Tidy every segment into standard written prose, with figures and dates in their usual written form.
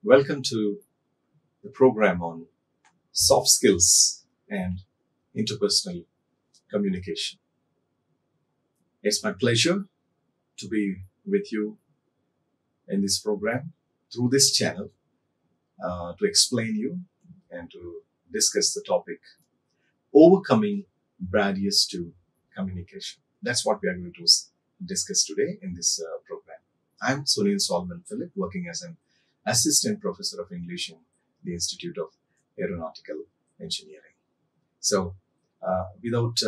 Welcome to the program on soft skills and interpersonal communication. It's my pleasure to be with you in this program through this channel to explain you and to discuss the topic overcoming barriers to communication. That's what we are going to discuss today in this program. I'm Sunil Solomon Philip, working as an Assistant Professor of English in the Institute of Aeronautical Engineering. So, without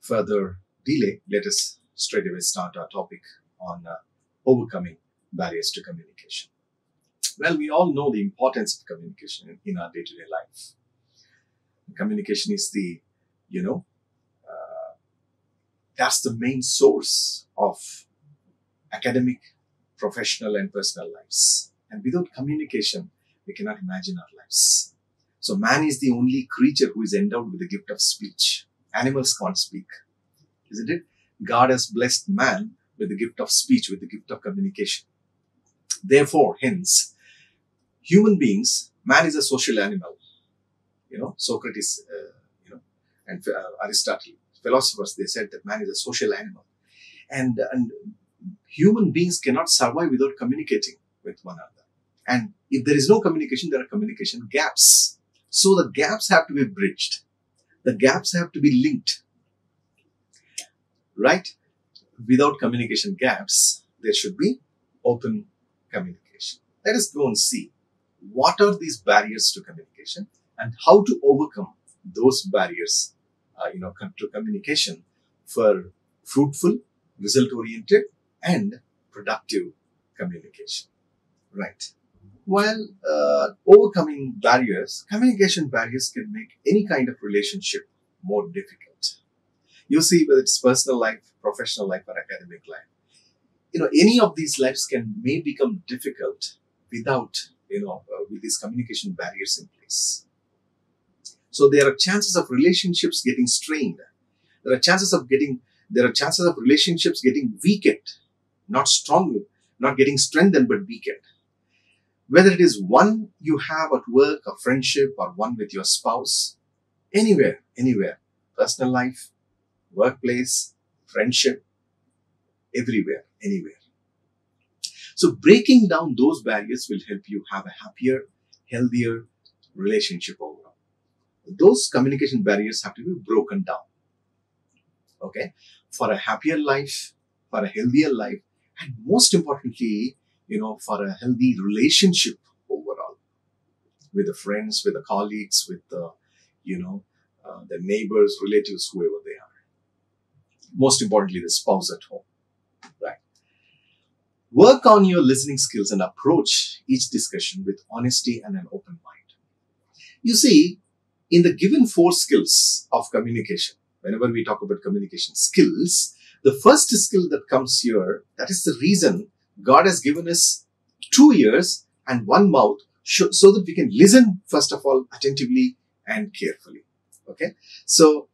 further delay, let us straight away start our topic on overcoming barriers to communication. Well, we all know the importance of communication in our day-to-day life. Communication is that's the main source of academic, professional and personal lives. And without communication, we cannot imagine our lives. So man is the only creature who is endowed with the gift of speech. Animals can't speak, isn't it? God has blessed man with the gift of speech, with the gift of communication. Therefore, hence, human beings, man is a social animal. Socrates, and Aristotle, philosophers, they said that man is a social animal. And human beings cannot survive without communicating with one another. And if there is no communication, there are communication gaps. So the gaps have to be bridged. The gaps have to be linked. Right? Without communication gaps, there should be open communication. Let us go and see what are these barriers to communication and how to overcome those barriers to communication for fruitful, result-oriented and productive communication. Right. While overcoming barriers, communication barriers can make any kind of relationship more difficult. You see, whether it's personal life, professional life, or academic life, any of these lives may become difficult without, with these communication barriers in place. So there are chances of relationships getting strained. There are chances of relationships getting weakened, not strong, not getting strengthened, but weakened. Whether it is one you have at work, a friendship, or one with your spouse, anywhere, personal life, workplace, friendship, everywhere, anywhere. So breaking down those barriers will help you have a happier, healthier relationship overall. Those communication barriers have to be broken down. Okay? For a happier life, for a healthier life, and most importantly, for a healthy relationship overall with the friends, with the colleagues, with the neighbors, relatives, whoever they are. Most importantly, the spouse at home. Right. Work on your listening skills and approach each discussion with honesty and an open mind. You see, in the given 4 skills of communication, whenever we talk about communication skills, the first skill that comes here, that is the reason God has given us 2 ears and 1 mouth so that we can listen, first of all, attentively and carefully. Okay. So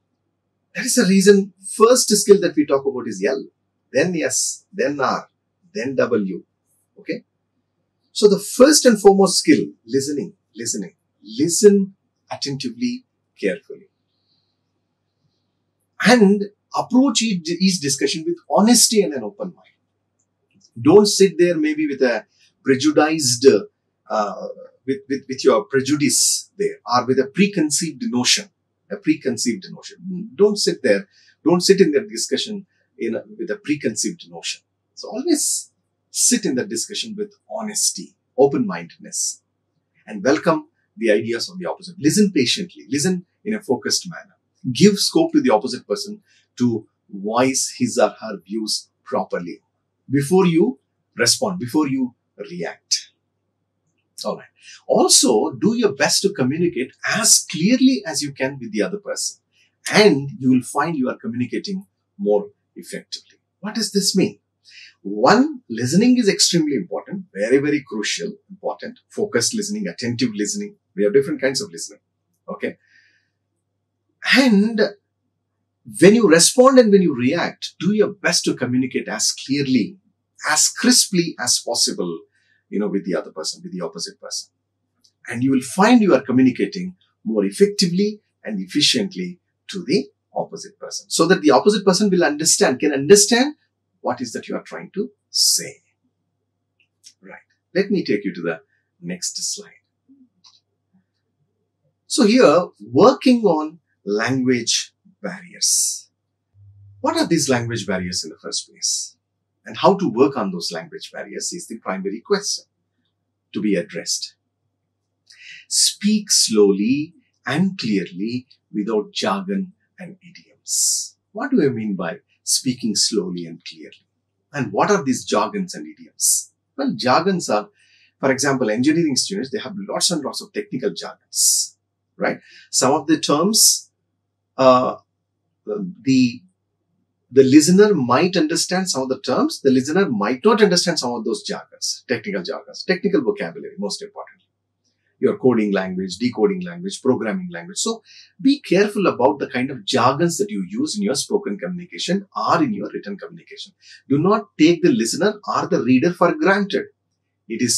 that is the reason first skill that we talk about is L, then S, then R, then W. Okay. So the first and foremost skill, listening. Listen attentively, carefully. And approach each discussion with honesty and an open mind. Don't sit there maybe with a prejudiced, with your prejudice there, or with a preconceived notion. Don't sit there. Don't sit in that discussion with a preconceived notion. So always sit in that discussion with honesty, open-mindedness, and welcome the ideas of the opposite. Listen patiently. Listen in a focused manner. Give scope to the opposite person to voice his or her views properly before you respond, before you react. All right. Also, do your best to communicate as clearly as you can with the other person, and you will find you are communicating more effectively. What does this mean? 1, listening is extremely important, very, very crucial, important. Focused listening, attentive listening. We have different kinds of listening. Okay. And when you respond and when you react, do your best to communicate as clearly, as crisply as possible with the other person, with the opposite person. And you will find you are communicating more effectively and efficiently to the opposite person, so that the opposite person can understand what is that you are trying to say. Right. Let me take you to the next slide. So here, working on language barriers. What are these language barriers in the first place? And how to work on those language barriers is the primary question to be addressed. Speak slowly and clearly without jargon and idioms. What do I mean by speaking slowly and clearly? And what are these jargons and idioms? Well, jargons are, for example, engineering students, they have lots and lots of technical jargons, right? Some of the terms, the listener might understand some of the terms, the listener might not understand some of those jargons, technical vocabulary, most importantly. Your coding language, decoding language, programming language. So be careful about the kind of jargons that you use in your spoken communication or in your written communication. Do not take the listener or the reader for granted. It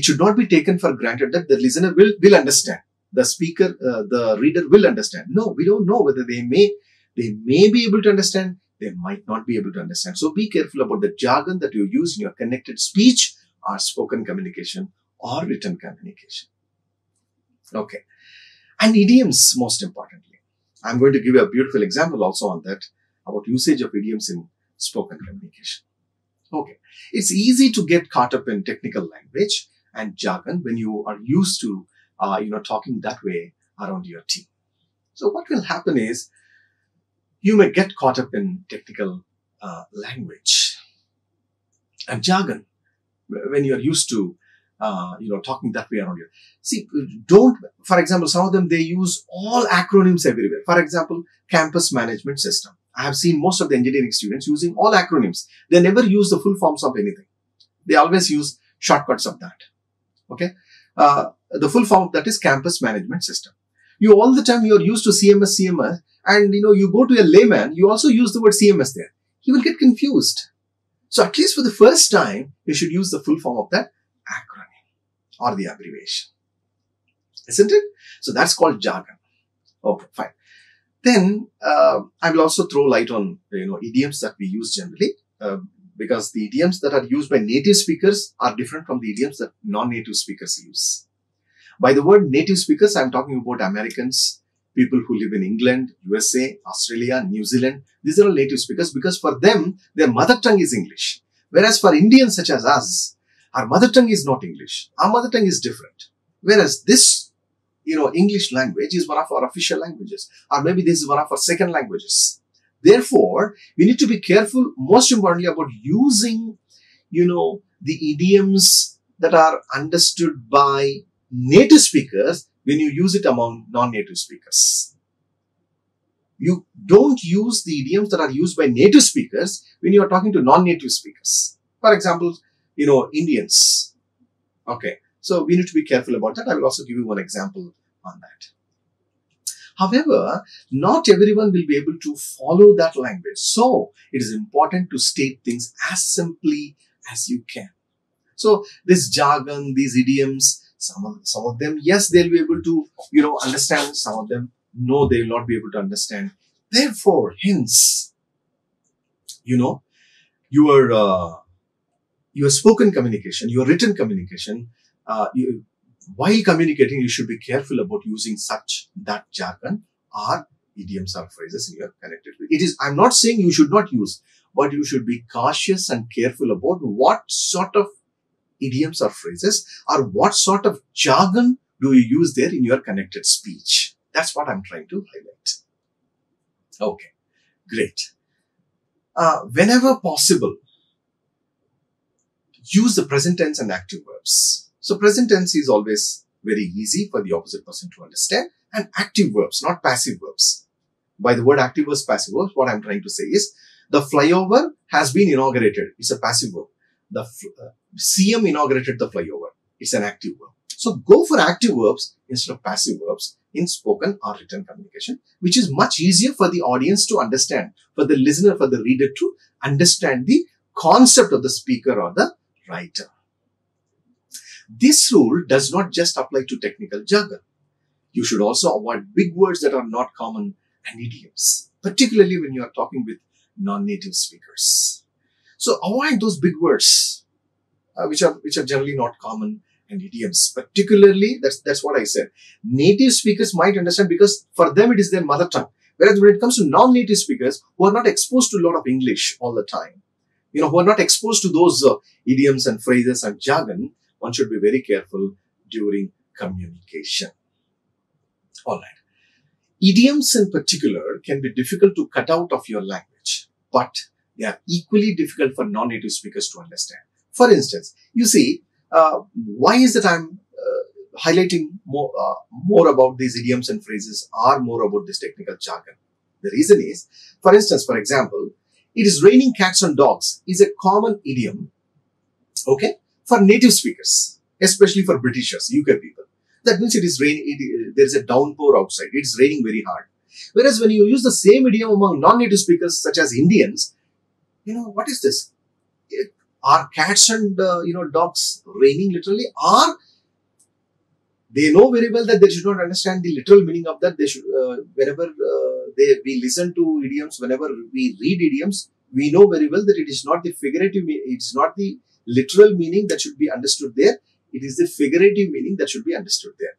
should not be taken for granted that the listener will understand. The speaker, the reader will understand. No, we don't know whether they may be able to understand. They might not be able to understand. So be careful about the jargon that you use in your connected speech or spoken communication or written communication. Okay. And idioms, most importantly. I'm going to give you a beautiful example also on that, about usage of idioms in spoken communication. Okay. It's easy to get caught up in technical language and jargon when you are used to, talking that way around your team. So what will happen is, you may get caught up in technical language and jargon when you're used to talking that way around you. See, for example, some of them, they use all acronyms everywhere. For example, campus management system. I have seen most of the engineering students using all acronyms. They never use the full forms of anything. They always use shortcuts of that. Okay. The full form of that is campus management system. All the time you're used to CMS, and you go to a layman, you also use the word CMS there. He will get confused. So at least for the first time, you should use the full form of that acronym or the abbreviation. Isn't it? So that's called jargon. Okay, fine. Then I will also throw light on idioms that we use generally, because the idioms that are used by native speakers are different from the idioms that non-native speakers use. By the word native speakers, I'm talking about Americans, people who live in England, USA, Australia, New Zealand. These are all native speakers, because for them, their mother tongue is English. Whereas for Indians such as us, our mother tongue is not English. Our mother tongue is different. Whereas this, English language is one of our official languages. Or maybe this is one of our second languages. Therefore, we need to be careful, most importantly, about using, the idioms that are understood by native speakers when you use it among non-native speakers. You don't use the idioms that are used by native speakers when you are talking to non-native speakers. For example, Indians. Okay. So we need to be careful about that. I will also give you one example on that. However, not everyone will be able to follow that language. So it is important to state things as simply as you can. So this jargon, these idioms, some of them, yes, they'll be able to, understand. Some of them, no, they will not be able to understand. Therefore, hence, your spoken communication, your written communication, while communicating, you should be careful about using that jargon or idioms or phrases in your connected. I'm not saying you should not use, but you should be cautious and careful about what sort of idioms or phrases or what sort of jargon do you use there in your connected speech. That's what I'm trying to highlight. Okay, great. Whenever possible, use the present tense and active verbs. So present tense is always very easy for the opposite person to understand, and active verbs, not passive verbs. By the word active verbs, passive verbs, what I'm trying to say is the flyover has been inaugurated. It's a passive verb. The CM inaugurated the flyover. It's an active verb. So go for active verbs instead of passive verbs in spoken or written communication, which is much easier for the audience to understand, for the listener, for the reader to understand the concept of the speaker or the writer. This rule does not just apply to technical jargon. You should also avoid big words that are not common and idioms, particularly when you are talking with non-native speakers. So avoid those big words, which are generally not common and idioms. Particularly, that's what I said. Native speakers might understand because for them it is their mother tongue. Whereas when it comes to non-native speakers who are not exposed to a lot of English all the time, who are not exposed to those idioms and phrases and jargon, one should be very careful during communication. All right. Idioms in particular can be difficult to cut out of your language, but they are equally difficult for non-native speakers to understand. For instance, you see, why is it I'm highlighting more about these idioms and phrases or more about this technical jargon? The reason is, for instance, for example, it is raining cats and dogs is a common idiom, okay, for native speakers, especially for Britishers, UK people. That means it is raining, there is a downpour outside, it is raining very hard. Whereas when you use the same idiom among non-native speakers such as Indians, what is this? Are cats and dogs raining literally? Or they know very well that they should not understand the literal meaning of that. They should, whenever we listen to idioms, whenever we read idioms, we know very well that it is not the figurative, it is not the literal meaning that should be understood there. It is the figurative meaning that should be understood there.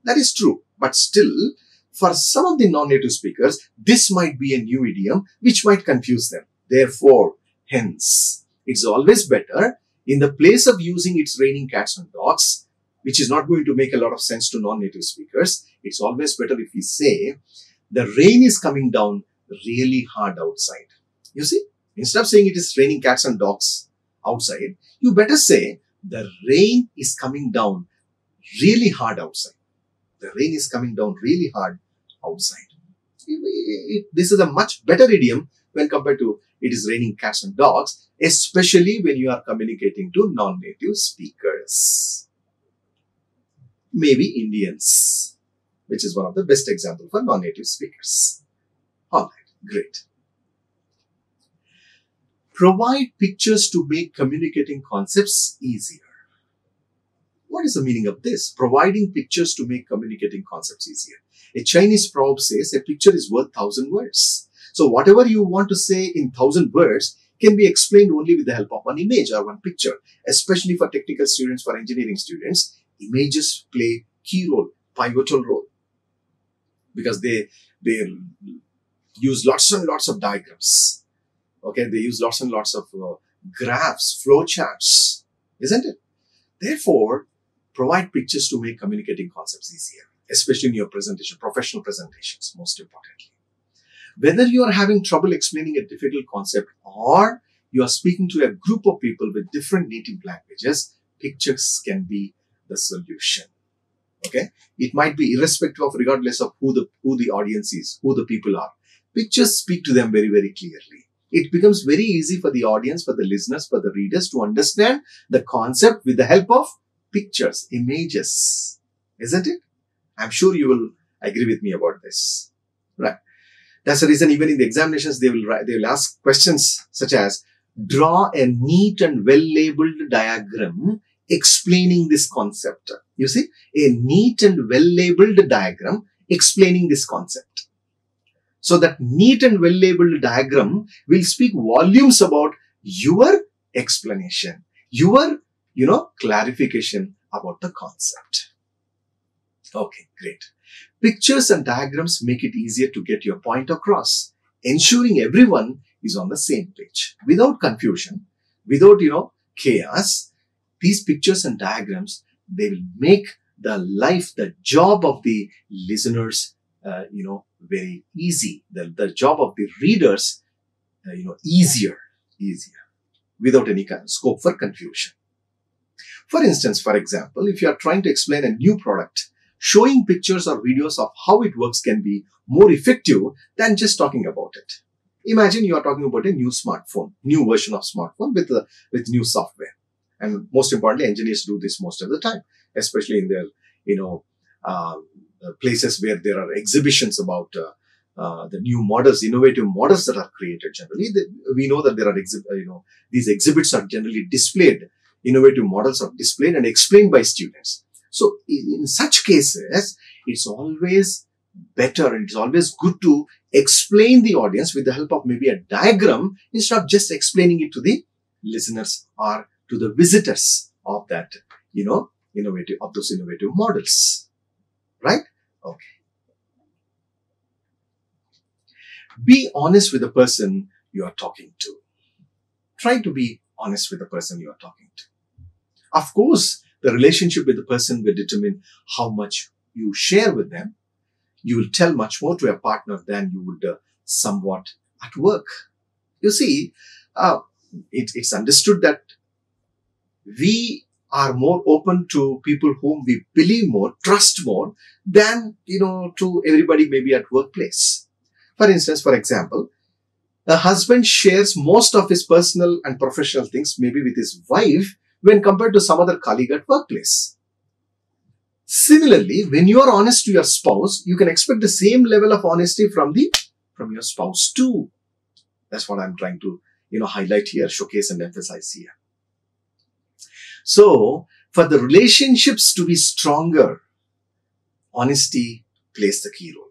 That is true. But still, for some of the non-native speakers, this might be a new idiom which might confuse them. Therefore, hence, it's always better in the place of using it's raining cats and dogs, which is not going to make a lot of sense to non-native speakers. It's always better if we say, the rain is coming down really hard outside. You see, instead of saying it is raining cats and dogs outside, you better say, the rain is coming down really hard outside. The rain is coming down really hard outside. This is a much better idiom when compared to it is raining cats and dogs, especially when you are communicating to non-native speakers. Maybe Indians, which is one of the best examples for non-native speakers. All right, great. Provide pictures to make communicating concepts easier. What is the meaning of this? Providing pictures to make communicating concepts easier. A Chinese proverb says a picture is worth 1,000 words. So whatever you want to say in 1,000 words can be explained only with the help of one image or one picture. Especially for technical students, for engineering students, images play key role, pivotal role. Because they use lots and lots of diagrams. Okay, they use lots and lots of graphs, flowcharts, isn't it? Therefore, provide pictures to make communicating concepts easier, especially in your presentation, professional presentations, most importantly. Whether you are having trouble explaining a difficult concept or you are speaking to a group of people with different native languages, pictures can be the solution. Okay, it might be irrespective of, regardless of who the audience is, who the people are. Pictures speak to them very, very clearly. It becomes very easy for the audience, for the listeners, for the readers to understand the concept with the help of pictures, images, isn't it? I'm sure you will agree with me about this, right? That's the reason even in the examinations they will ask questions such as, draw a neat and well-labeled diagram explaining this concept. You see, a neat and well-labeled diagram explaining this concept. So that neat and well-labeled diagram will speak volumes about your explanation, your, clarification about the concept. Okay, great. Pictures and diagrams make it easier to get your point across, ensuring everyone is on the same page. Without confusion, without, chaos, these pictures and diagrams, they will make the job of the listeners, very easy. The job of the readers, easier, without any kind of scope for confusion. For instance, for example, if you are trying to explain a new product, showing pictures or videos of how it works can be more effective than just talking about it. Imagine you are talking about a new smartphone, new version of smartphone with new software. And most importantly, engineers do this most of the time, especially in their, places where there are exhibitions about the new models, innovative models that are created generally. We know that there are, these exhibits are generally displayed innovative models are displayed and explained by students. So in such cases, it's always better and it's always good to explain the audience with the help of maybe a diagram instead of just explaining it to the listeners or to the visitors of that, those innovative models. Right? Okay. Be honest with the person you are talking to. Try to be honest with the person you are talking to. Of course, the relationship with the person will determine how much you share with them. You will tell much more to a partner than you would somewhat at work. You see, it's understood that we are more open to people whom we believe more, trust more than, to everybody maybe at workplace. For instance, for example, a husband shares most of his personal and professional things maybe with his wife when compared to some other colleague at workplace. Similarly, when you are honest to your spouse, you can expect the same level of honesty from your spouse too. That's what I'm trying to, highlight here, showcase and emphasize here. So, for the relationships to be stronger, honesty plays the key role.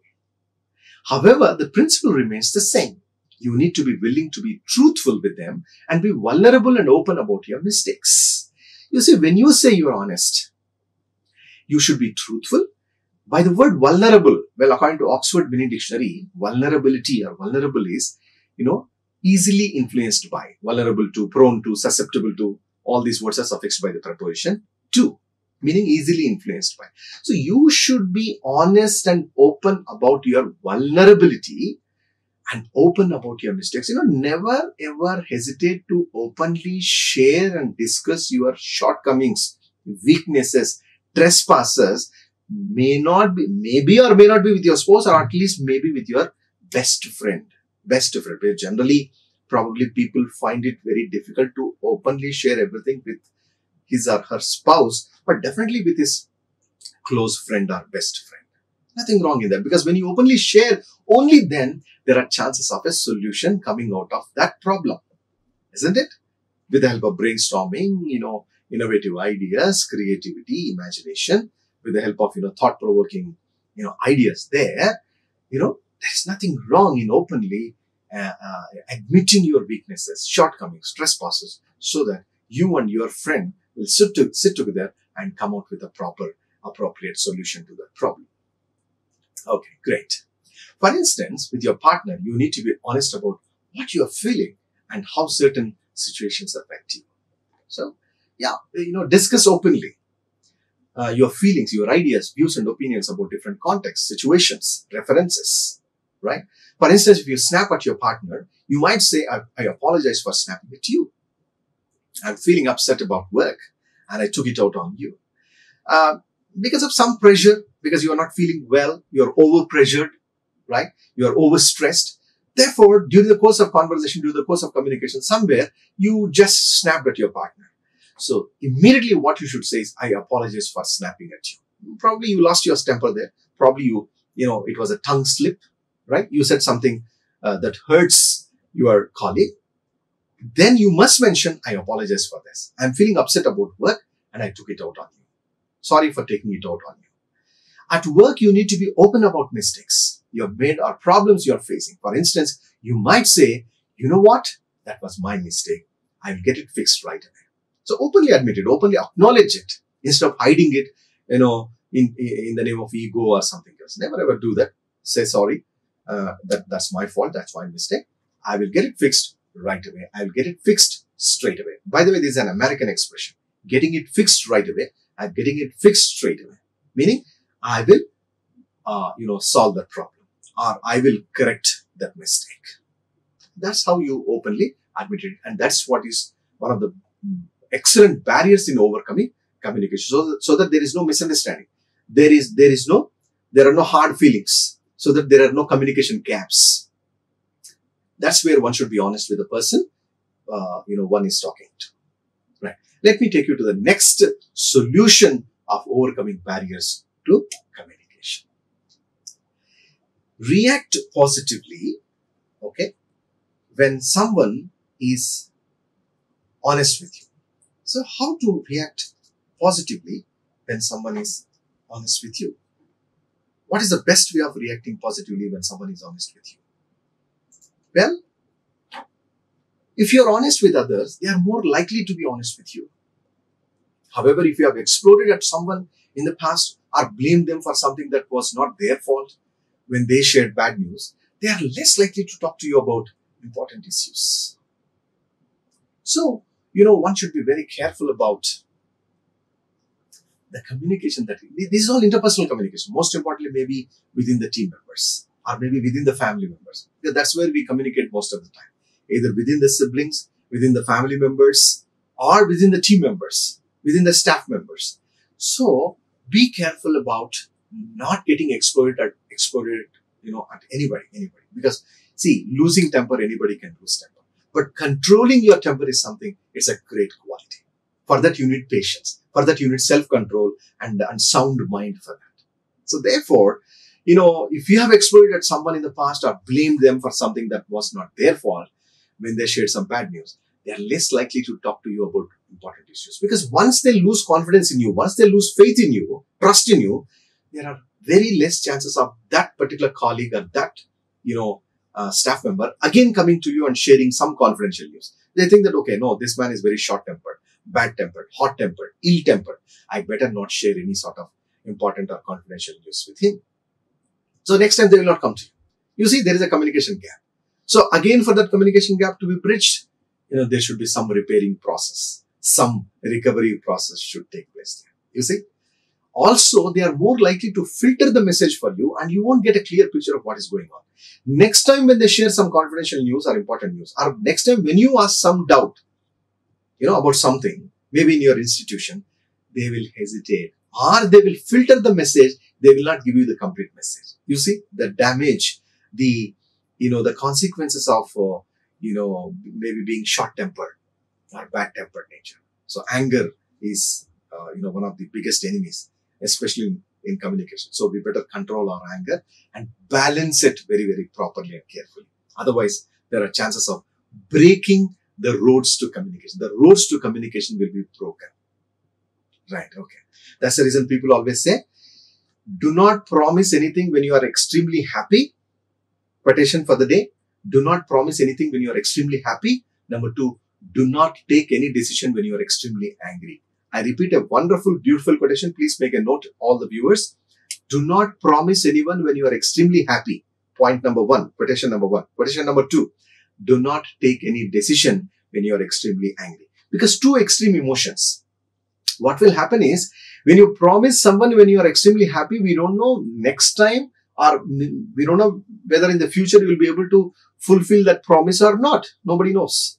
However, the principle remains the same. You need to be willing to be truthful with them and be vulnerable and open about your mistakes. You see, when you say you're honest, you should be truthful. By the word vulnerable, well, according to Oxford Mini Dictionary, vulnerability or vulnerable is, easily influenced by, vulnerable to, prone to, susceptible to. All these words are suffixed by the preposition to, meaning easily influenced by. So you should be honest and open about your vulnerability and open about your mistakes. Never ever hesitate to openly share and discuss your shortcomings, weaknesses, trespasses. Maybe or may not be with your spouse, or at least maybe with your best friend. Where generally, probably people find it very difficult to openly share everything with his or her spouse, but definitely with his close friend or best friend. Nothing wrong in that, because when you openly share, only then there are chances of a solution coming out of that problem, isn't it? With the help of brainstorming, innovative ideas, creativity, imagination, with the help of, thought-provoking, ideas there's nothing wrong in openly admitting your weaknesses, shortcomings, trespasses, so that you and your friend will sit together and come out with a proper, appropriate solution to that problem. Okay, great. For instance, with your partner, you need to be honest about what you are feeling and how certain situations affect you. So, discuss openly your feelings, your ideas, views and opinions about different contexts, situations, references, right? For instance, if you snap at your partner, you might say, I apologize for snapping at you. I'm feeling upset about work and I took it out on you. Because of some pressure, because you are not feeling well, you're over-pressured, right? You're overstressed. Therefore, during the course of conversation, during the course of communication, somewhere, you just snapped at your partner. So, immediately what you should say is, I apologize for snapping at you. Probably you lost your temper there. Probably it was a tongue slip, right? You said something that hurts your colleague. Then you must mention, I apologize for this. I'm feeling upset about work and I took it out on you. Sorry for taking it out on you. At work, you need to be open about mistakes you have made or problems you are facing. For instance, you might say, you know what? That was my mistake. I'll get it fixed right away. So openly admit it, openly acknowledge it instead of hiding it, in the name of ego or something else. Never ever do that. Say sorry. That's my fault. That's my mistake. I will get it fixed right away. I will get it fixed straight away. By the way, this is an American expression. Getting it fixed right away. I'm getting it fixed straight away. Meaning, I will, solve that problem, or I will correct that mistake. That's how you openly admit it, and that's what is one of the excellent barriers in overcoming communication. So that there is no misunderstanding. There are no hard feelings. So that there are no communication gaps. That's where one should be honest with the person, one is talking to. Right. Let me take you to the next solution of overcoming barriers to communication. React positively, okay, when someone is honest with you. So how to react positively when someone is honest with you? What is the best way of reacting positively when someone is honest with you? Well, if you are honest with others, they are more likely to be honest with you. However, if you have exploded at someone in the past or blamed them for something that was not their fault when they shared bad news, they are less likely to talk to you about important issues. So, one should be very careful about the communication this is all interpersonal communication. Most importantly, maybe within the team members or maybe within the family members. Because that's where we communicate most of the time. Either within the siblings, within the family members, or within the team members, within the staff members. So be careful about not getting exploded at anybody. Because see, losing temper, anybody can lose temper. But controlling your temper is something, it's a great quality. For that you need patience. For that you need self-control and sound mind for that. So therefore, if you have exploded at someone in the past or blamed them for something that was not their fault when they shared some bad news, they are less likely to talk to you about important issues. Because once they lose confidence in you, once they lose faith in you, trust in you, there are very less chances of that particular colleague or that, staff member again coming to you and sharing some confidential news. They think that, okay, no, this man is very short-tempered, bad-tempered, hot-tempered, ill-tempered. I better not share any sort of important or confidential news with him. So next time they will not come to you. You see, there is a communication gap. So again, for that communication gap to be bridged, there should be some repairing process, some recovery process should take place there. You see? Also, they are more likely to filter the message for you and you won't get a clear picture of what is going on. Next time when they share some confidential news or important news, or next time when you ask some doubt, about something, maybe in your institution, they will hesitate or they will filter the message. They will not give you the complete message. You see, the damage, the consequences of, maybe being short-tempered or bad-tempered nature. So anger is, one of the biggest enemies, especially in communication. So we better control our anger and balance it very, very properly and carefully. Otherwise, there are chances of breaking the roads to communication. The roads to communication will be broken. Right, okay. That's the reason people always say, do not promise anything when you are extremely happy. Quotation for the day. Do not promise anything when you are extremely happy. Number 2, do not take any decision when you are extremely angry. I repeat a wonderful, beautiful quotation. Please make a note, all the viewers. Do not promise anyone when you are extremely happy. Point number 1, quotation number 1. Quotation number 2, do not take any decision when you are extremely angry. Because two extreme emotions. What will happen is, when you promise someone when you are extremely happy, we don't know next time or we don't know whether in the future you will be able to fulfill that promise or not. Nobody knows.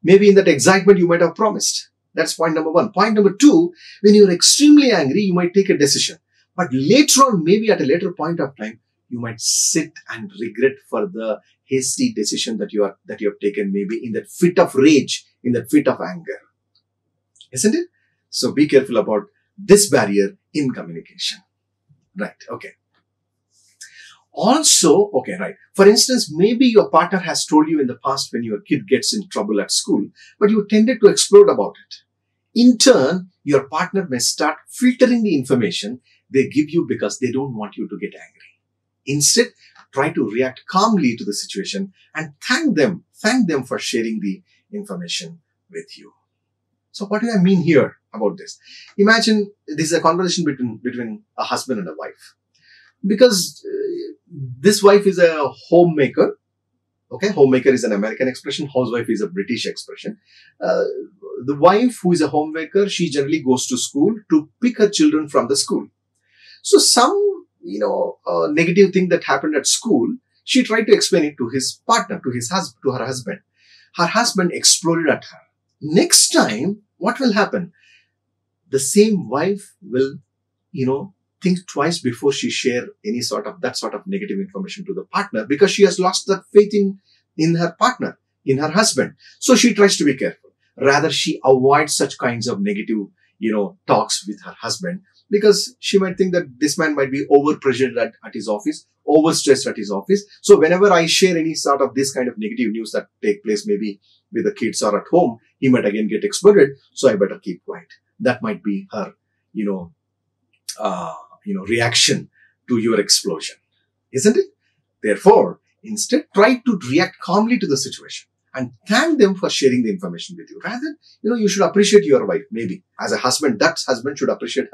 Maybe in that excitement you might have promised. That's point number 1. Point number 2, when you are extremely angry, you might take a decision. But later on, maybe at a later point of time, you might sit and regret for the hasty decision that you have taken, maybe in that fit of rage, in that fit of anger. Isn't it? So be careful about this barrier in communication. Right, okay. Also, okay, right. For instance, maybe your partner has told you in the past when your kid gets in trouble at school, but you tended to explode about it. In turn, your partner may start filtering the information they give you because they don't want you to get angry. Instead, try to react calmly to the situation and thank them for sharing the information with you. So what do I mean here about this? Imagine this is a conversation between a husband and a wife. Because this wife is a homemaker. Okay, homemaker is an American expression. Housewife is a British expression. The wife who is a homemaker, she generally goes to school to pick her children from the school. So some, negative thing that happened at school, she tried to explain it to his partner, to her husband. Her husband exploded at her. Next time, what will happen? The same wife will, think twice before she share that sort of negative information to the partner, because she has lost that faith in her partner, in her husband. So she tries to be careful. Rather, she avoids such kinds of negative, talks with her husband, because she might think that this man might be over-pressured at his office, overstressed at his office. So whenever I share any sort of this kind of negative news that take place maybe with the kids or at home, he might again get exploded. So I better keep quiet. That might be her, reaction to your explosion, isn't it? Therefore, instead, try to react calmly to the situation and thank them for sharing the information with you. Rather, you should appreciate your wife. Maybe as a husband, that husband should appreciate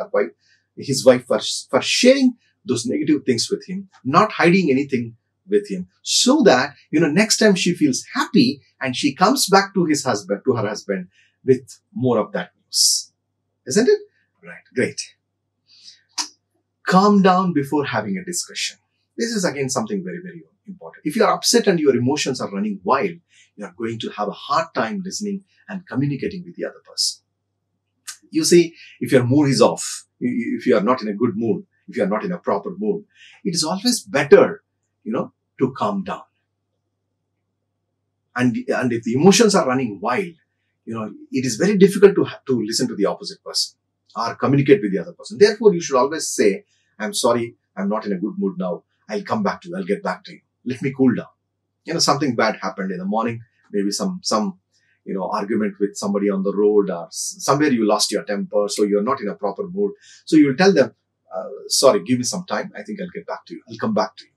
his wife for sharing those negative things with him, not hiding anything with him, so that, next time she feels happy and she comes back to her husband with more of that news. Isn't it? Right. Great. Calm down before having a discussion. This is again something very, very important. If you are upset and your emotions are running wild, you are going to have a hard time listening and communicating with the other person. You see, if your mood is off, if you are not in a good mood, if you are not in a proper mood, it is always better, to calm down. And if the emotions are running wild, it is very difficult to listen to the opposite person or communicate with the other person. Therefore, you should always say, I'm sorry, I'm not in a good mood now. I'll come back to you. I'll get back to you. Let me cool down. Something bad happened in the morning. Maybe some argument with somebody on the road, or somewhere you lost your temper. So you're not in a proper mood. So you'll tell them, sorry, give me some time. I think I'll get back to you. I'll come back to you.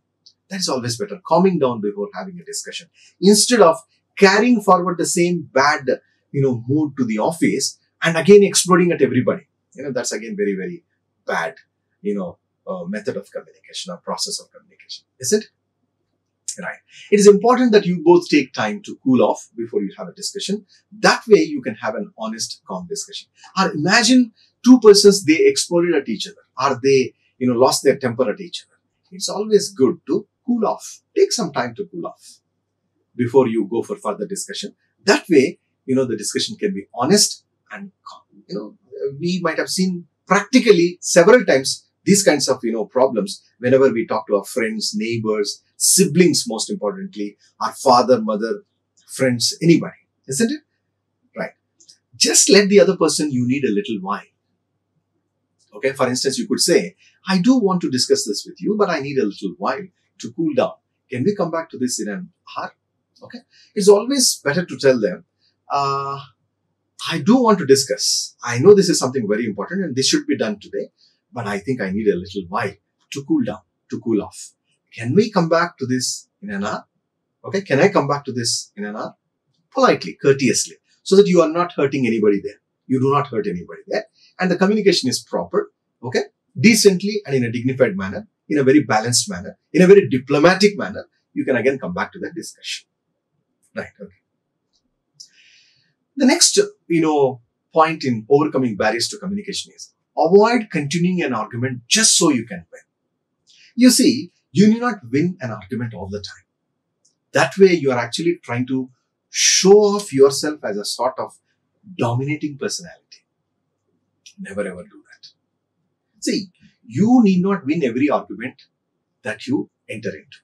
That is always better. Calming down before having a discussion. Instead of carrying forward the same bad, mood to the office and again exploding at everybody. That's again very, very bad, method of communication or process of communication. Is it? Right. It is important that you both take time to cool off before you have a discussion. That way you can have an honest, calm discussion. Or imagine two persons, they exploded at each other, or they, lost their temper at each other. It's always good to cool off. Take some time to cool off before you go for further discussion. That way, the discussion can be honest and calm. We might have seen practically several times these kinds of, problems whenever we talk to our friends, neighbors, siblings, most importantly, our father, mother, friends, anybody, isn't it? Right. Just let the other person, you need a little while. Okay. For instance, you could say, I do want to discuss this with you, but I need a little while to cool down. Can we come back to this in an hour? Okay. It's always better to tell them, I do want to discuss. I know this is something very important and this should be done today, but I think I need a little while to cool down, to cool off. Can we come back to this in an hour? Okay. Can I come back to this in an hour? Politely, courteously, so that you are not hurting anybody there. You do not hurt anybody there. And the communication is proper. Okay. Decently and in a dignified manner, in a very balanced manner, in a very diplomatic manner, you can again come back to that discussion. Right. Okay. The next, point in overcoming barriers to communication is avoid continuing an argument just so you can win. You see, you need not win an argument all the time. That way, you are actually trying to show off yourself as a sort of dominating personality. Never ever do that. See, you need not win every argument that you enter into.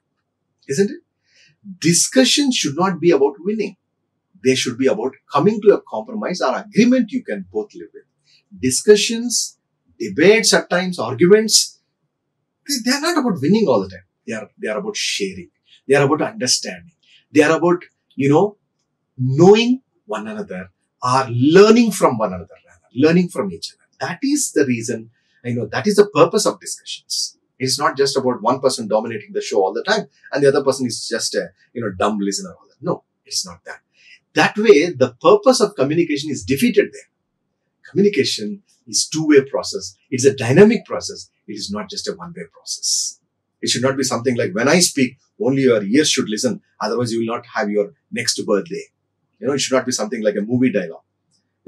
Isn't it? Discussion should not be about winning. They should be about coming to a compromise or agreement you can both live with. Discussions, debates at times, arguments, they are not about winning all the time. They are about sharing. They are about understanding. They are about, knowing one another or learning from one another, learning from each other. That is the reason, that is the purpose of discussions. It's not just about one person dominating the show all the time and the other person is just a, dumb listener all that. No, it's not that. That way, the purpose of communication is defeated there. Communication is two-way process. It's a dynamic process. It is not just a one-way process. It should not be something like, when I speak, only your ears should listen. Otherwise, you will not have your next birthday. It should not be something like a movie dialogue.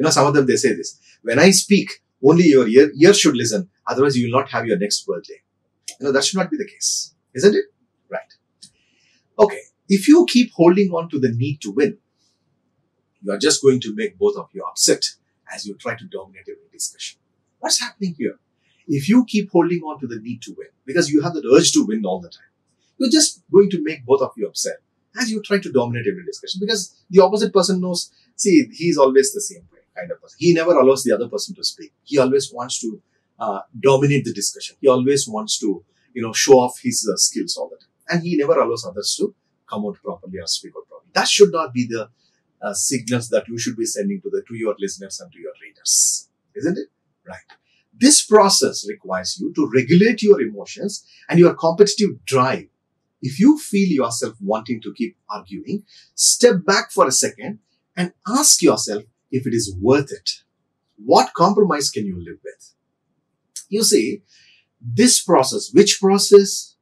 Some of them, they say this. When I speak, only your ears should listen. Otherwise, you will not have your next birthday. That should not be the case. Isn't it? Right. Okay. If you keep holding on to the need to win, you are just going to make both of you upset as you try to dominate every discussion. What's happening here? If you keep holding on to the need to win, because you have the urge to win all the time, you're just going to make both of you upset as you try to dominate every discussion, because the opposite person knows, see, he's always the same way kind of person. He never allows the other person to speak. He always wants to dominate the discussion. He always wants to, show off his skills all the time. And he never allows others to come out properly or speak out properly. That should not be the signals that you should be sending to your listeners and to your readers. Isn't it? Right. This process requires you to regulate your emotions and your competitive drive. If you feel yourself wanting to keep arguing, step back for a second and ask yourself if it is worth it. What compromise can you live with? You see, this process, which process?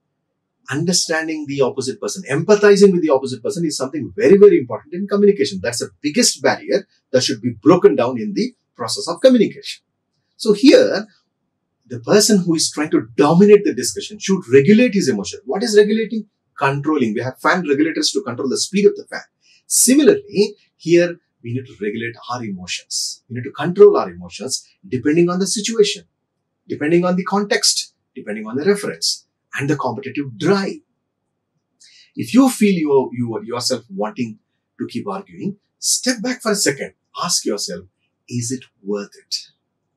Understanding the opposite person, empathizing with the opposite person is something very, very important in communication. That's the biggest barrier that should be broken down in the process of communication. So here, the person who is trying to dominate the discussion should regulate his emotion. What is regulating? Controlling. We have fan regulators to control the speed of the fan. Similarly, here we need to regulate our emotions. We need to control our emotions depending on the situation, depending on the context, depending on the reference, and the competitive drive. If you feel yourself wanting to keep arguing, step back for a second. Ask yourself, is it worth it?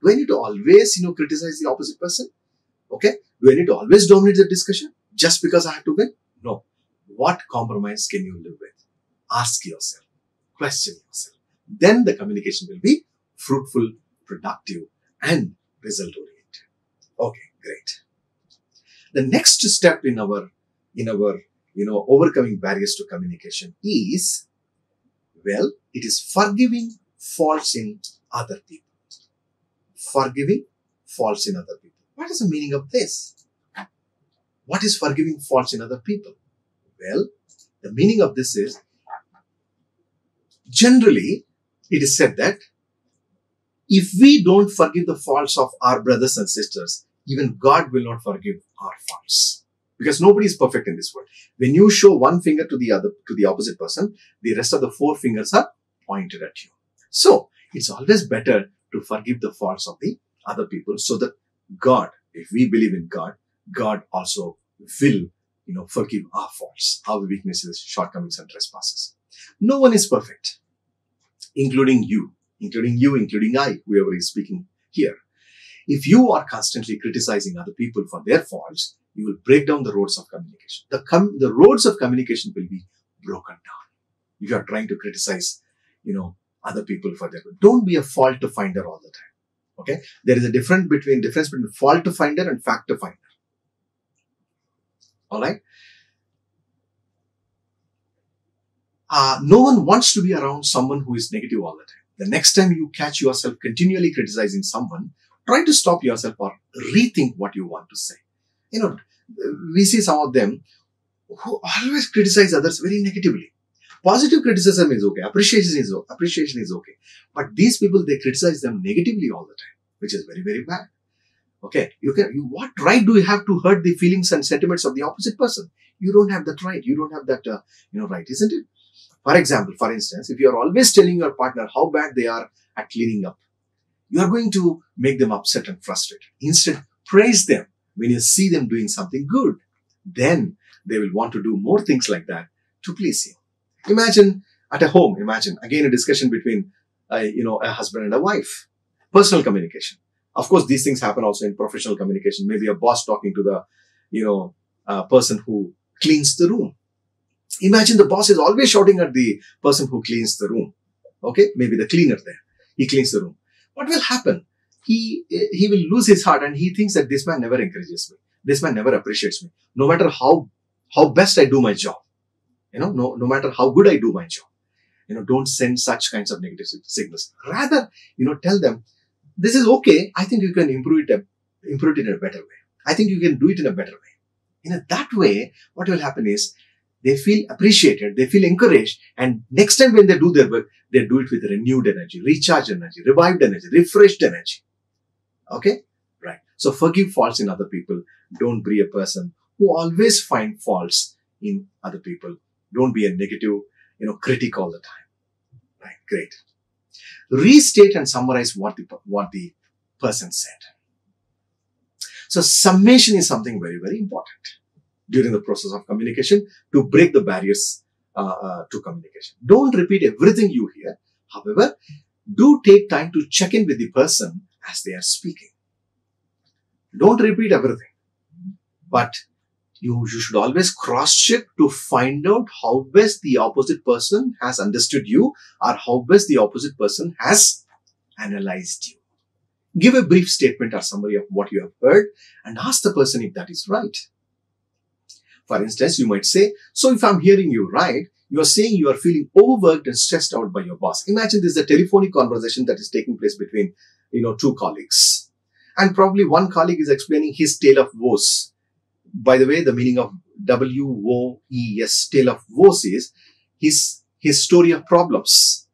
Do I need to always, criticize the opposite person? Okay. Do I need to always dominate the discussion just because I have to win? No. What compromise can you live with? Ask yourself. Question yourself. Then the communication will be fruitful, productive, and result-oriented. Okay, great. The next step in our overcoming barriers to communication is, well, it is forgiving faults in other people. Forgiving faults in other people. What is the meaning of this? What is forgiving faults in other people? Well, the meaning of this is, generally, it is said that if we don't forgive the faults of our brothers and sisters, even God will not forgive our faults. Because nobody is perfect in this world. When you show one finger to the opposite person, the rest of the 4 fingers are pointed at you. So, it's always better to forgive the faults of the other people so that God, if we believe in God, God also will, forgive our faults, our weaknesses, shortcomings, and trespasses. No one is perfect, including you, including I, whoever is speaking here. If you are constantly criticizing other people for their faults, you will break down the roads of communication. The roads of communication will be broken down. If you are trying to criticize, other people for their faults, don't be a fault finder all the time. Okay? There is a difference between fault finder and fact finder. Alright? No one wants to be around someone who is negative all the time. The next time you catch yourself continually criticizing someone, try to stop yourself or rethink what you want to say. We see some of them who always criticize others very negatively. Positive criticism is okay. Appreciation is okay. But these people, they criticize them negatively all the time, which is very, very bad. Okay. What right do you have to hurt the feelings and sentiments of the opposite person? You don't have that right. You don't have that, right, isn't it? For instance, if you are always telling your partner how bad they are at cleaning up, you are going to make them upset and frustrated. Instead, praise them when you see them doing something good. Then they will want to do more things like that to please you. Imagine at a home, again a discussion between, a husband and a wife. Personal communication. Of course, these things happen also in professional communication. Maybe a boss talking to the, person who cleans the room. Imagine the boss is always shouting at the person who cleans the room. Okay, maybe the cleaner there. He cleans the room. What will happen? He will lose his heart and he thinks that this man never encourages me. This man never appreciates me. No matter how best I do my job. No matter how good I do my job. Don't send such kinds of negative signals. Rather, tell them, this is okay. I think you can improve it in a better way. I think you can do it in a better way. That way, what will happen is, they feel appreciated, they feel encouraged, and next time when they do their work, they do it with renewed energy, recharged energy, revived energy, refreshed energy. Okay? Right. So forgive faults in other people. Don't be a person who always find faults in other people. Don't be a negative, critic all the time. Right. Great. Restate and summarize what the person said. So summation is something very, very important during the process of communication to break the barriers to communication. Don't repeat everything you hear. However, do take time to check in with the person as they are speaking. Don't repeat everything. But, You should always cross-check to find out how best the opposite person has understood you or how best the opposite person has analyzed you. Give a brief statement or summary of what you have heard and ask the person if that is right. For instance, you might say, so if I'm hearing you right, you are saying you are feeling overworked and stressed out by your boss. Imagine this is a telephonic conversation that is taking place between, two colleagues. And probably one colleague is explaining his tale of woes. By the way, the meaning of WOES, tale of woes, is his story of problems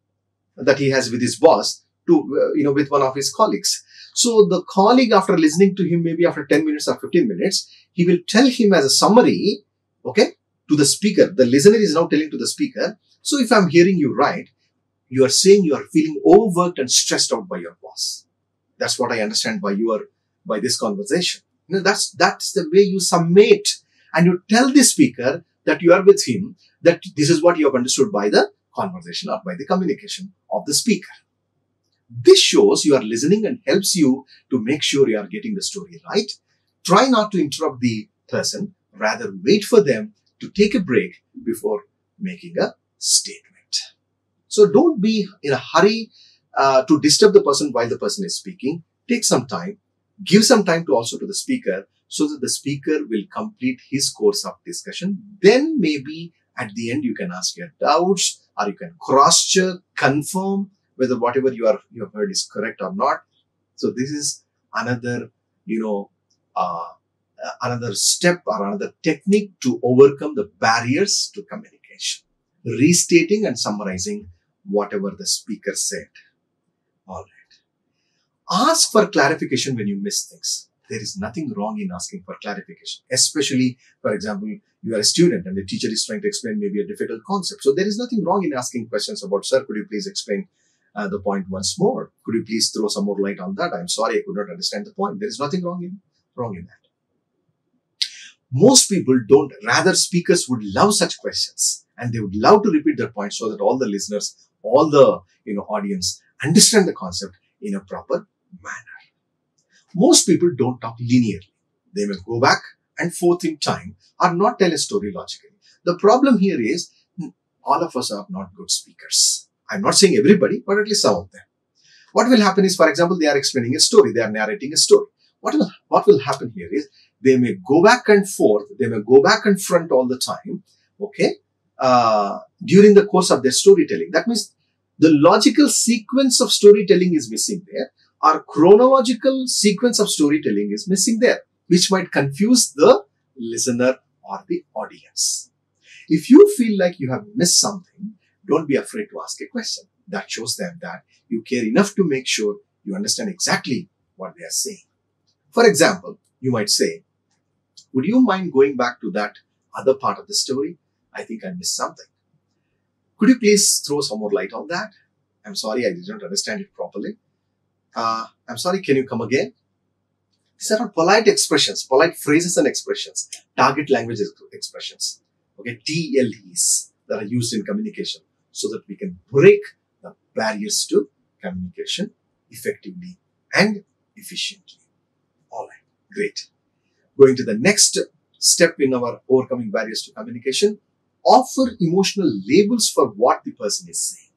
that he has with his boss with one of his colleagues. So the colleague, after listening to him, maybe after 10 minutes or 15 minutes, he will tell him as a summary, to the speaker. The listener is now telling to the speaker, so if I'm hearing you right, you are saying you are feeling overworked and stressed out by your boss. That's what I understand by this conversation. That's the way you summate, and you tell the speaker that you are with him, that this is what you have understood by the conversation or by the communication of the speaker. This shows you are listening and helps you to make sure you are getting the story right. Try not to interrupt the person, rather wait for them to take a break before making a statement. So don't be in a hurry to disturb the person while the person is speaking. Take some time, give some time to also to the speaker so that the speaker will complete his course of discussion. Then maybe at the end you can ask your doubts or you can cross-check, confirm whether whatever you have heard is correct or not. So this is another, another step or another technique to overcome the barriers to communication. Restating and summarizing whatever the speaker said. All right. Ask for clarification when you miss things. There is nothing wrong in asking for clarification. Especially, for example, you are a student and the teacher is trying to explain maybe a difficult concept. So there is nothing wrong in asking questions about, sir, could you please explain the point once more? Could you please throw some more light on that? I'm sorry, I could not understand the point. There is nothing wrong in that. Most people don't. Rather, speakers would love such questions and they would love to repeat their point so that all the listeners, all the audience understand the concept in a proper manner. Most people don't talk linearly. They may go back and forth in time or not tell a story logically. The problem here is all of us are not good speakers. I'm not saying everybody, but at least some of them. What will happen is, for example, they are explaining a story. They are narrating a story. What will happen here is they may go back and forth. They may go back and front all the time. During the course of their storytelling. That means the logical sequence of storytelling is missing there. Our chronological sequence of storytelling is missing there, which might confuse the listener or the audience. If you feel like you have missed something, don't be afraid to ask a question. That shows them that you care enough to make sure you understand exactly what they are saying. For example, you might say, would you mind going back to that other part of the story? I think I missed something. Could you please throw some more light on that? I'm sorry, I didn't understand it properly. I'm sorry, can you come again? These are all polite expressions, polite phrases and expressions, target language expressions, TLEs that are used in communication so that we can break the barriers to communication effectively and efficiently. All right, great. Going to the next step in our overcoming barriers to communication, offer emotional labels for what the person is saying.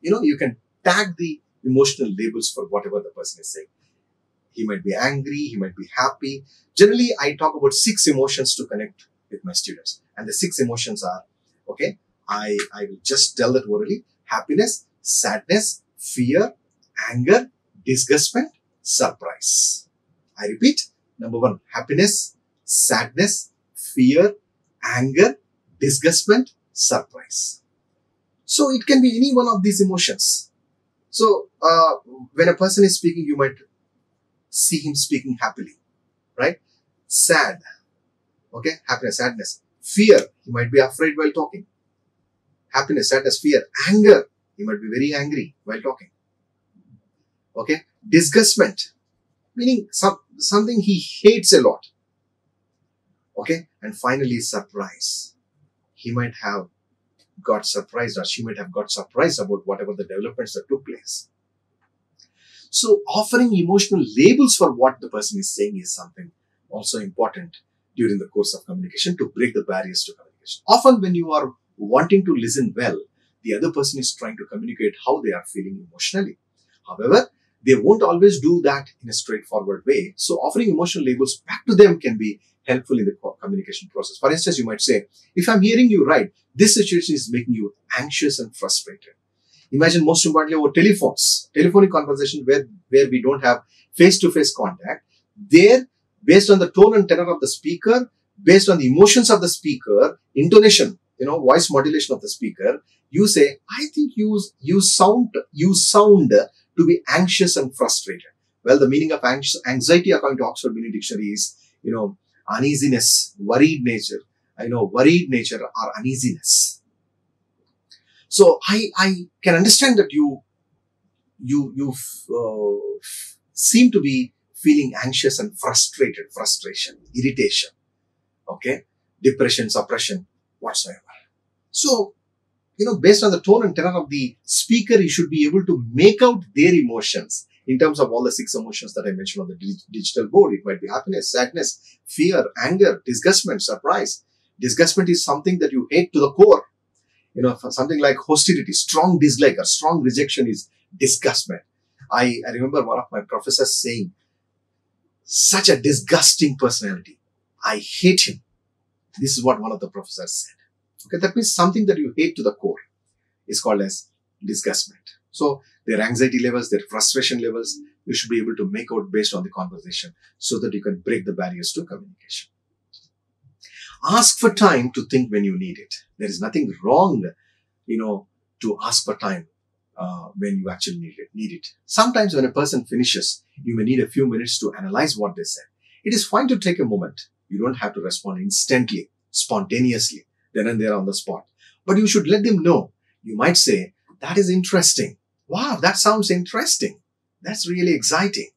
You can tag the emotional labels for whatever the person is saying. He might be angry, he might be happy. Generally, I talk about 6 emotions to connect with my students. And the 6 emotions are, I will just tell that orally: happiness, sadness, fear, anger, disgustment, surprise. I repeat, number 1, happiness, sadness, fear, anger, disgustment, surprise. So it can be any one of these emotions. So when a person is speaking, you might see him speaking happily, right? Sad, happiness, sadness. Fear, he might be afraid while talking. Happiness, sadness, fear. Anger, he might be very angry while talking. Disgustment, meaning something he hates a lot. And finally, surprise. He might have got surprised or she might have got surprised about whatever the developments that took place. So offering emotional labels for what the person is saying is something also important during the course of communication to break the barriers to communication. Often when you are wanting to listen well, the other person is trying to communicate how they are feeling emotionally. However, they won't always do that in a straightforward way. So offering emotional labels back to them can be helpful in the communication process. For instance, you might say, if I'm hearing you right, this situation is making you anxious and frustrated. Imagine most importantly over telephonic conversation where we don't have face-to-face contact. There, based on the tone and tenor of the speaker, based on the emotions of the speaker, intonation, voice modulation of the speaker, you say, I think you sound to be anxious and frustrated. Well, the meaning of anxiety according to Oxford Mini Dictionary is, uneasiness, worried nature. Worried nature or uneasiness. So I can understand that you seem to be feeling anxious and frustrated, frustration, irritation, okay, depression, suppression, whatsoever. So, based on the tone and tenor of the speaker, you should be able to make out their emotions in terms of all the 6 emotions that I mentioned on the digital board. It might be happiness, sadness, fear, anger, disgustment, surprise. Disgustment is something that you hate to the core. Something like hostility, strong dislike or strong rejection is disgustment. I remember one of my professors saying, such a disgusting personality. I hate him. This is what one of the professors said. Okay, that means something that you hate to the core is called as disgustment. So their anxiety levels, their frustration levels, you should be able to make out based on the conversation so that you can break the barriers to communication. Ask for time to think when you need it. There is nothing wrong, to ask for time when you actually need it. Sometimes when a person finishes, you may need a few minutes to analyze what they said. It is fine to take a moment. You don't have to respond instantly, spontaneously, then and there on the spot. But you should let them know. You might say, that is interesting. Wow, that sounds interesting. That's really exciting.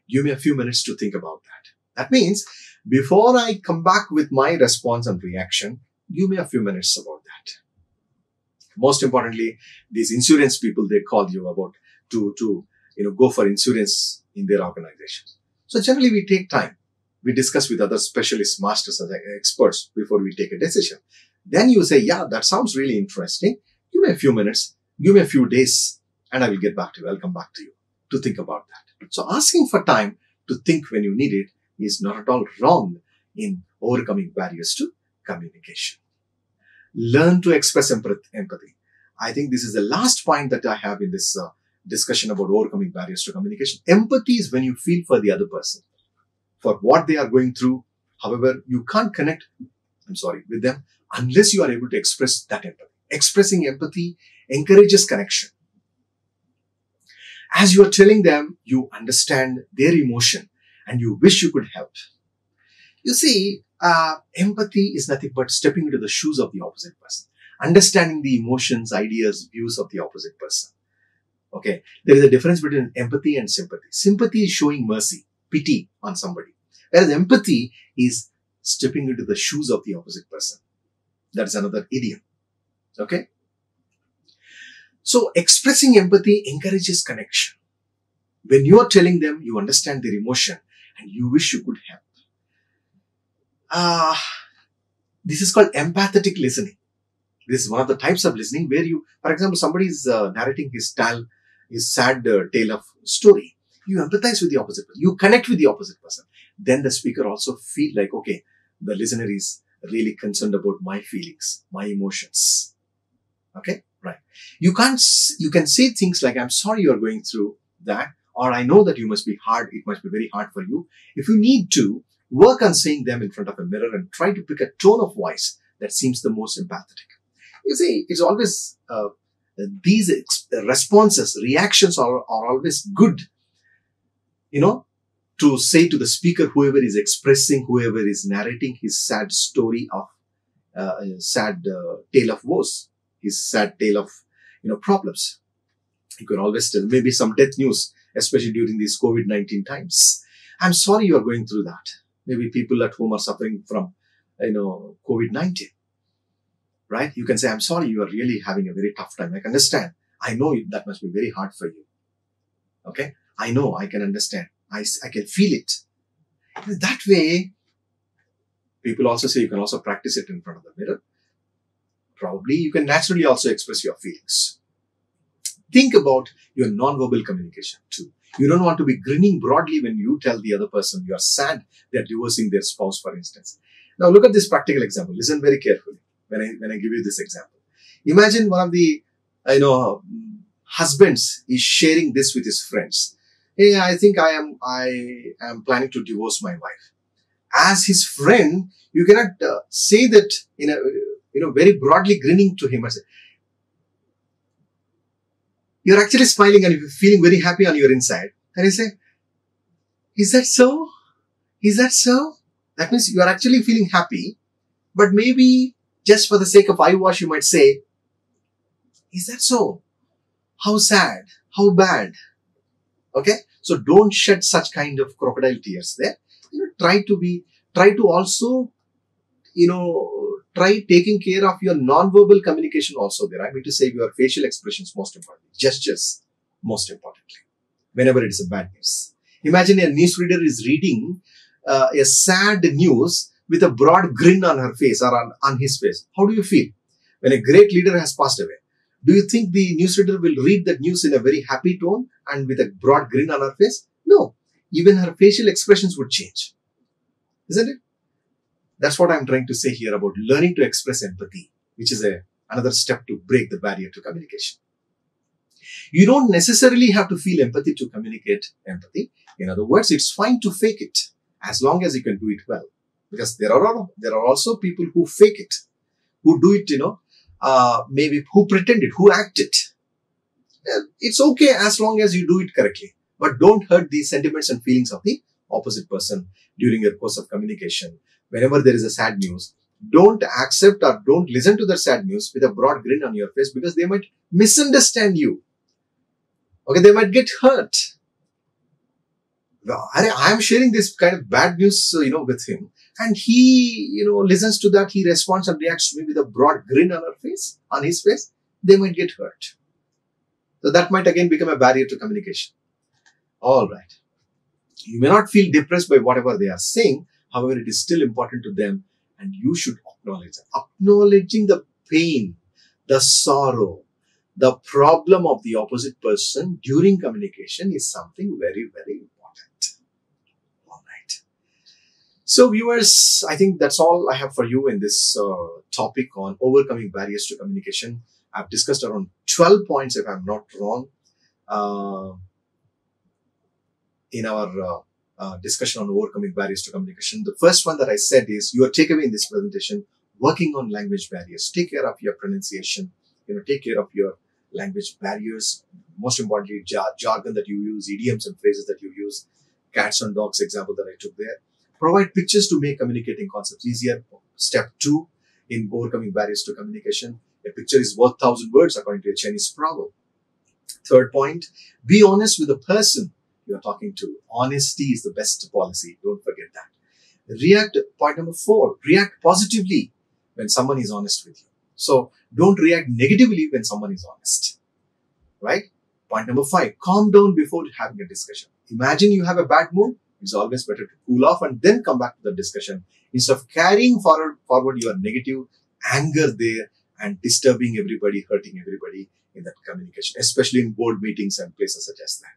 Give me a few minutes to think about that. That means before I come back with my response and reaction, give me a few minutes about that. Most importantly, these insurance people, they call you about to go for insurance in their organization. So generally we take time. We discuss with other specialists, masters, and experts before we take a decision. Then you say, yeah, that sounds really interesting. Give me a few minutes, give me a few days, and I will get back to you. I'll come back to you to think about that. So asking for time to think when you need it is not at all wrong in overcoming barriers to communication. Learn to express empathy. I think this is the last point that I have in this discussion about overcoming barriers to communication. Empathy is when you feel for the other person, for what they are going through. However, you can't connect, with them unless you are able to express that empathy. Expressing empathy encourages connection. As you are telling them, you understand their emotion and you wish you could help. You see, empathy is nothing but stepping into the shoes of the opposite person, understanding the emotions, ideas, views of the opposite person. Okay, there is a difference between empathy and sympathy. Sympathy is showing mercy, pity on somebody, whereas empathy is stepping into the shoes of the opposite person. That is another idiom. Okay, so expressing empathy encourages connection. When you are telling them, you understand their emotion and you wish you could help. This is called empathetic listening. This is one of the types of listening where you, for example, somebody is narrating his sad tale of story. You empathize with the opposite person. You connect with the opposite person. Then the speaker also feel like, okay, the listener is really concerned about my feelings, my emotions. Okay, right. You can say things like, I'm sorry you're going through that, or I know that you must be hard. It must be very hard for you. If you need to, work on saying them in front of a mirror and try to pick a tone of voice that seems the most empathetic. You see, it's always, these responses, reactions are always good, to say to the speaker, whoever is expressing, whoever is narrating his sad story of, sad tale of woes, his sad tale of, problems. You can always tell maybe some death news, especially during these COVID-19 times. I'm sorry you are going through that. Maybe people at home are suffering from, COVID-19, right? You can say, I'm sorry you are really having a very tough time. I can understand. I know that must be very hard for you. Okay. I know, I can understand. I can feel it. That way, People also say you can also practice it in front of the mirror. Probably you can naturally also express your feelings. Think about your non-verbal communication too. You don't want to be grinning broadly when you tell the other person you are sad they're divorcing their spouse, for instance. Now look at this practical example. Listen very carefully when I give you this example. Imagine one of the husbands is sharing this with his friends. Hey, I think I am planning to divorce my wife. As his friend, you cannot say that in a very broadly grinning to him and say, you're actually smiling and you're feeling very happy on your inside. And you say, is that so? Is that so? That means you are actually feeling happy, but maybe just for the sake of eyewash, you might say, is that so? How sad? How bad? Okay. So don't shed such kind of crocodile tears there. Try to also, try taking care of your non-verbal communication also there. I mean to say your facial expressions most importantly, gestures most importantly, whenever it is a bad news. Imagine a newsreader is reading a sad news with a broad grin on her face or on his face. How do you feel? When a great leader has passed away, do you think the newsreader will read that news in a very happy tone and with a broad grin on her face? No. Even her facial expressions would change. Isn't it? That's what I'm trying to say here about learning to express empathy, which is another step to break the barrier to communication. You don't necessarily have to feel empathy to communicate empathy. In other words, it's fine to fake it as long as you can do it well. Because there are also people who fake it, who do it, maybe who pretend it, who act it. It's okay as long as you do it correctly. But don't hurt the sentiments and feelings of the opposite person during your course of communication. Whenever there is a sad news, don't accept or don't listen to the sad news with a broad grin on your face because they might misunderstand you. Okay, they might get hurt. I am sharing this kind of bad news, with him. And he, listens to that. He responds and reacts to me with a broad grin on his face. They might get hurt. So that might again become a barrier to communication. All right. You may not feel depressed by whatever they are saying. However, it is still important to them and you should acknowledge it. Acknowledging the pain, the sorrow, the problem of the opposite person during communication is something very, very important. All right. So viewers, I think that's all I have for you in this topic on overcoming barriers to communication. I've discussed around 12 points if I'm not wrong. In our discussion on overcoming barriers to communication. The first one that I said is your takeaway in this presentation, working on language barriers. Take care of your pronunciation, take care of your language barriers. Most importantly, jargon that you use, idioms and phrases that you use, cats and dogs example that I took there. Provide pictures to make communicating concepts easier. Step 2 in overcoming barriers to communication. A picture is worth 1,000 words according to a Chinese proverb. Third point, be honest with the person you are talking to. Honesty is the best policy. Don't forget that. Point number 4, react positively when someone is honest with you. So don't react negatively when someone is honest. Right? Point number 5, calm down before having a discussion. Imagine you have a bad mood. It's always better to cool off and then come back to the discussion instead of carrying forward your negative anger there and disturbing everybody, hurting everybody in that communication, especially in board meetings and places such as that.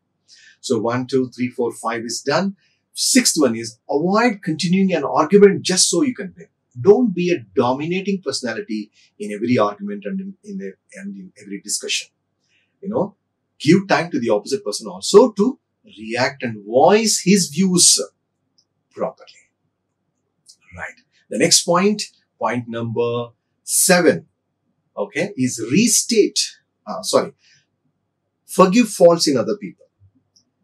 So 1, 2, 3, 4, 5 is done. 6th one is avoid continuing an argument just so you can win. Don't be a dominating personality in every argument and in every discussion. Give time to the opposite person also to react and voice his views properly. Right. The next point number 7, okay, is restate. Forgive faults in other people.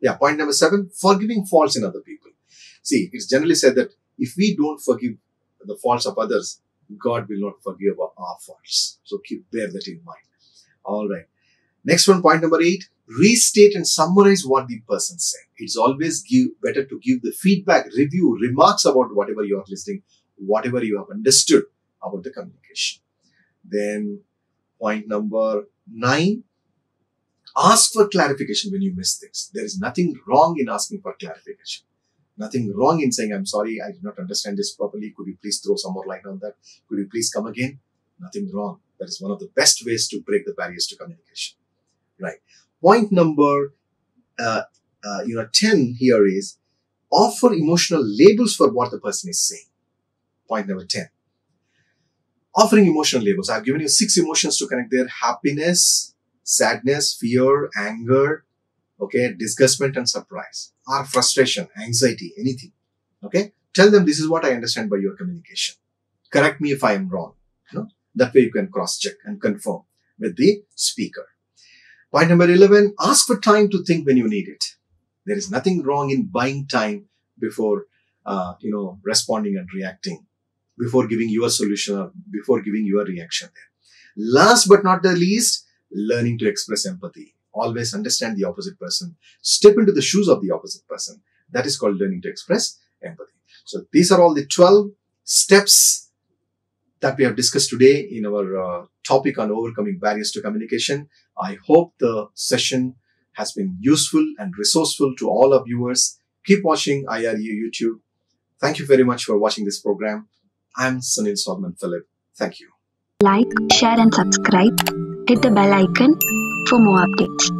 Yeah, point number 7, forgiving faults in other people. See, it's generally said that if we don't forgive the faults of others, God will not forgive our faults. So bear that in mind. All right. Next one, point number 8, restate and summarize what the person said. It's always better to give the feedback, review, remarks about whatever you are listening, whatever you have understood about the communication. Then point number 9, ask for clarification when you miss things. There is nothing wrong in asking for clarification. Nothing wrong in saying, I'm sorry, I did not understand this properly. Could you please throw some more light on that? Could you please come again? Nothing wrong. That is one of the best ways to break the barriers to communication. Right. Point number 10 here is offer emotional labels for what the person is saying. Point number 10. Offering emotional labels. I've given you 6 emotions to connect there. Happiness, sadness, fear, anger, okay, disgustment and surprise, or frustration, anxiety, anything. Okay. Tell them this is what I understand by your communication. Correct me if I am wrong. That way you can cross-check and confirm with the speaker. Point number 11, ask for time to think when you need it. There is nothing wrong in buying time before, responding and reacting, before giving your solution or before giving your reaction there. Last but not the least, learning to express empathy. Always understand the opposite person. Step into the shoes of the opposite person. That is called learning to express empathy. So these are all the 12 steps that we have discussed today in our topic on overcoming barriers to communication. I hope the session has been useful and resourceful to all our viewers. Keep watching IARE YouTube. Thank you very much for watching this program. I'm Sunil Solomon Philip. Thank you. Like, share and subscribe. Hit the bell icon for more updates.